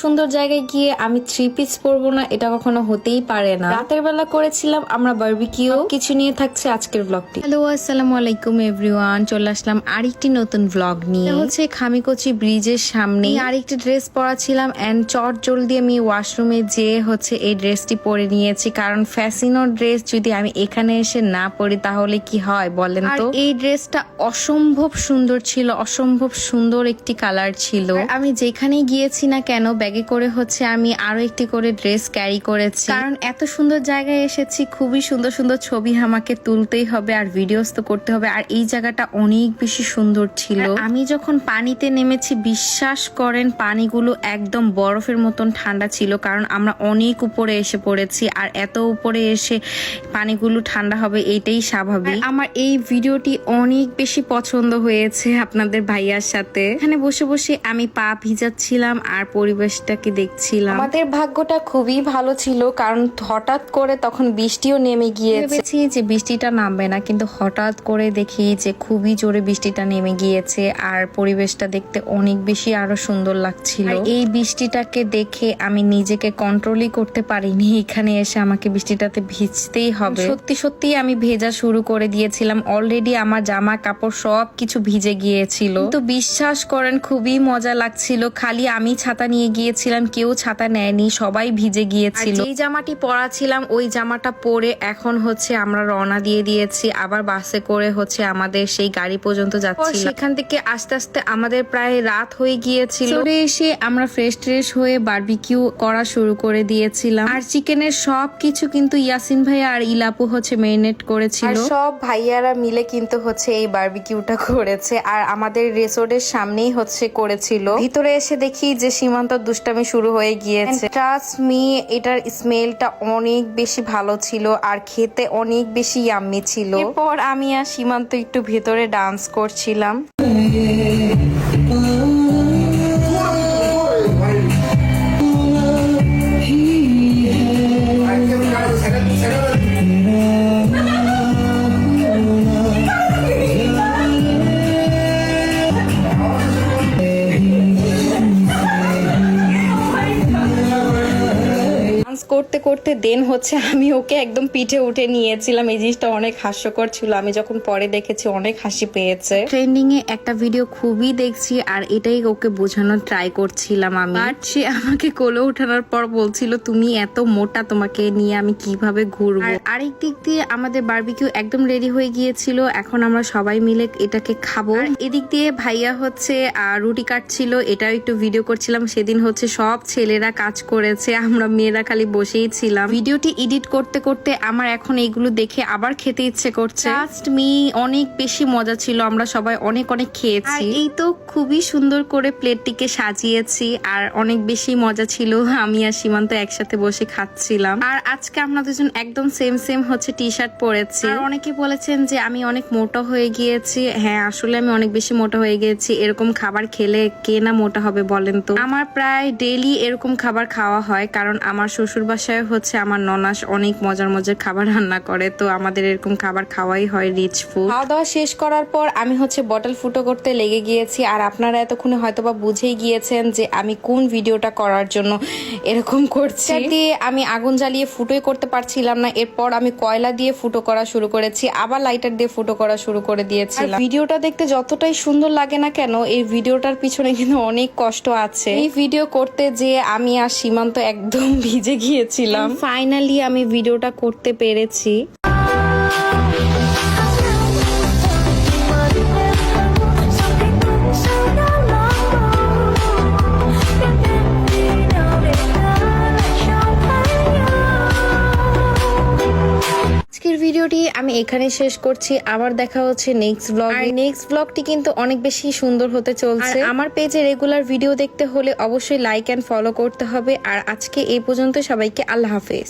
সুন্দর জায়গায় গিয়ে আমি 3 পিস পরবো না, এটা কখনো হতেই পারে না। রাতের বেলা করেছিলাম আমরা বারবিকিউ। কিছু নিয়ে থাকছে আজকের ব্লগটি। হ্যালো, আসসালামু আলাইকুম এভরিওয়ান। চলে আসলাম আরেকটি নতুন ব্লগ নিয়ে। হচ্ছে খামিকচি ব্রিজের সামনে আরেকটি ড্রেস পরা ছিলাম এন্ড চট জলদি আমি ওয়াশরুমে যেয়ে হচ্ছে এই ড্রেসটি পরে নিয়েছি, কারণ ফ্যাশিনো ড্রেস যদি আমি এখানে এসে না পরি তাহলে কি হয় বলেন তো। এই ড্রেসটা অসম্ভব সুন্দর ছিল, অসম্ভব সুন্দর একটি কালার ছিল। আমি যেখানে গিয়েছি না কেন ব্যাগে করে হচ্ছে আমি আরো একটি করে ড্রেস ক্যারি করেছি, কারণ এত সুন্দর জায়গায় এসেছি, খুবই সুন্দর সুন্দর ছবি আমাকে তুলতেই হবে আর ভিডিওস তো করতে হবে। আর এই জায়গাটা অনেক বেশি সুন্দর ছিল। আমি যখন পানিতে নেমেছি বিশ্বাস করেন পানিগুলো একদম বরফের মতন ঠান্ডা ছিল, কারণ আমরা অনেক উপরে এসে পড়েছি আর এত উপরে এসে পানিগুলো ঠান্ডা হবে এটাই স্বাভাবিক। আমার এই ভিডিওটি অনেক বেশি পছন্দ হয়েছে আপনাদের ভাইয়ার সাথে। এখানে বসে বসে আমি পা ভিজাচ্ছিলাম আর পরিবেশটাকে দেখছিলাম। আমাদের ভাগ্যটা খুবই ভালো ছিল, কারণ হঠাৎ করে তখন বৃষ্টিও নেমে গিয়েছে যে বৃষ্টিটা নামবে না, কিন্তু হঠাৎ করে দেখি যে খুবই জোরে বৃষ্টিটা নেমে গিয়েছে আর পরিবেশটা দেখতে অনেক বেশি আরো সুন্দর লাগছিল। এই বৃষ্টিটাকে দেখে আমি নিজেকে কন্ট্রোলই করতে পারিনি, এখানে এসে আমাকে বৃষ্টিটাতে ভিজতেই হবে। সত্যি সত্যি আমি ভেজা শুরু করে দিয়েছিলাম, অলরেডি আমার জামা কাপড় সব কিছু ভিজে গিয়েছিল। তো বিশ্বাস করেন খুবই মজা লাগছিল। খালি আমি ছাতা নিয়ে গিয়েছিলাম, কেউ ছাতা নেয়নি, সবাই ভিজে গিয়েছিল। এই জামাটি পরা ছিলাম ওই জামাটা পরে এখন হচ্ছে আমরা রওনা দিয়ে দিয়েছি, আবার বাসে করে হচ্ছে আমাদের সেই গাড়ি পর্যন্ত যাচ্ছি। সেখান থেকে আস্তে আস্তে আমাদের প্রায় রাত হয়ে গিয়েছিল। চলে এসে আমরা ফ্রেশ ট্রেশ হয়ে বারবিকিউ করা শুরু করে দিয়েছিলাম। আর চিকেনের সব কিছু কিন্তু ইয়াসিন ভাই আর ইলাপু হচ্ছে মেরিনেট করেছিল। সব ভাইয়ারা মিলে কিন্তু হচ্ছে এই বারবিকিউটা করেছে আর আমাদের রিসোর্টের সামনেই হচ্ছে করেছিল। ভিতরে এসে দেখি যে সীমান্ত দুষ্টামি শুরু হয়ে গিয়েছে। ট্রাস্ট মি, এটার স্মেলটা অনেক বেশি ভালো ছিল আর খেতে অনেক বেশি ইয়াম্মি ছিল। এরপর আমি আর সীমান্ত একটু ভেতরে ডান্স করছিলাম। করতে করতে দেন হচ্ছে আমি ওকে একদম পিঠে উঠে নিয়েছিলাম। এই জিনিসটা অনেক হাস্যকর ছিল, আমি যখন পরে দেখেছি অনেক হাসি পেয়েছে। ট্রেন্ডিং এ একটা ভিডিও খুবই দেখছি আর এটাই ওকে বোঝানোর ট্রাই করছিলাম আমি। বাট সে আমাকে কোলে ওঠানোর পর বলছিল তুমি এত মোটা, তোমাকে নিয়ে আমি কিভাবে ঘুরবো। আরেক দিক দিয়ে আমাদের বারবিকিউ একদম রেডি হয়ে গিয়েছিল, এখন আমরা সবাই মিলে এটাকে খাবো। এদিক দিয়ে ভাইয়া হচ্ছে রুটি কাটছিল, এটাও একটু ভিডিও করছিলাম। সেদিন হচ্ছে সব ছেলেরা কাজ করেছে, আমরা মেয়েরা খালি বসেই ছিলাম। ভিডিওটি এডিট করতে করতে আমার এখন এইগুলো দেখে আবার খেতে ইচ্ছে করছে। ট্রাস্ট মি, অনেক বেশি মজা ছিল, আমরা সবাই অনেক অনেক খেয়েছি। এই তো খুবই সুন্দর করে প্লেটটিকে সাজিয়েছি আর অনেক বেশি মজা ছিল। আমি আর সীমান্ত একসাথে বসে খাচ্ছিলাম। আর আজকে আমরা দুজন একদম সেম সেম হচ্ছে টি শার্ট পরেছি। আর অনেকে বলেছেন যে আমি অনেক মোটা হয়ে গিয়েছি। হ্যাঁ, আসলে আমি অনেক বেশি মোটা হয়ে গিয়েছি। এরকম খাবার খেলে কে না মোটা হবে বলেন তো। আমার প্রায় ডেইলি এরকম খাবার খাওয়া হয়, কারণ আমার শ্বশুর বাসায় হচ্ছে আমার ননাস অনেক মজার মজার খাবার রান্না করে, তো আমাদের এরকম খাবার খাওয়াই হয়, রিচ ফুড। খাওয়া দাওয়া শেষ করার পর আমি হচ্ছে বটল ফুটো করতে লেগে গিয়েছি। আর আপনারা এতক্ষণে হয়তোবা বুঝেই গিয়েছেন যে আমি কোন ভিডিওটা করার জন্য এরকম করছি। দিয়ে আমি আগুন জ্বালিয়ে ফুটোই করতে পারছিলাম না, এরপর আমি কয়লা দিয়ে ফুটো করা শুরু করেছি, আবার লাইটার দিয়ে ফুটো করা শুরু করে দিয়েছিলাম। ভিডিওটা দেখতে যতটাই সুন্দর লাগে না কেন, এই ভিডিওটার পিছনে কিন্তু অনেক কষ্ট আছে। এই ভিডিও করতে যে আমি আর সীমান্ত একদম ভিজে গিয়েছিলাম। ফাইনালি আমি ভিডিওটা করতে পেরেছি। ভিডিওটি আমি এখানে শেষ করছি, আবার দেখা হচ্ছে নেক্সট ব্লগ। নেক্সট ব্লগটি কিন্তু অনেক বেশি সুন্দর হতে চলছে। আমার পেজে রেগুলার ভিডিও দেখতে হলে অবশ্যই লাইক এন্ড ফলো করতে হবে। আর আজকে এই পর্যন্ত, সবাইকে আল্লাহ হাফেজ।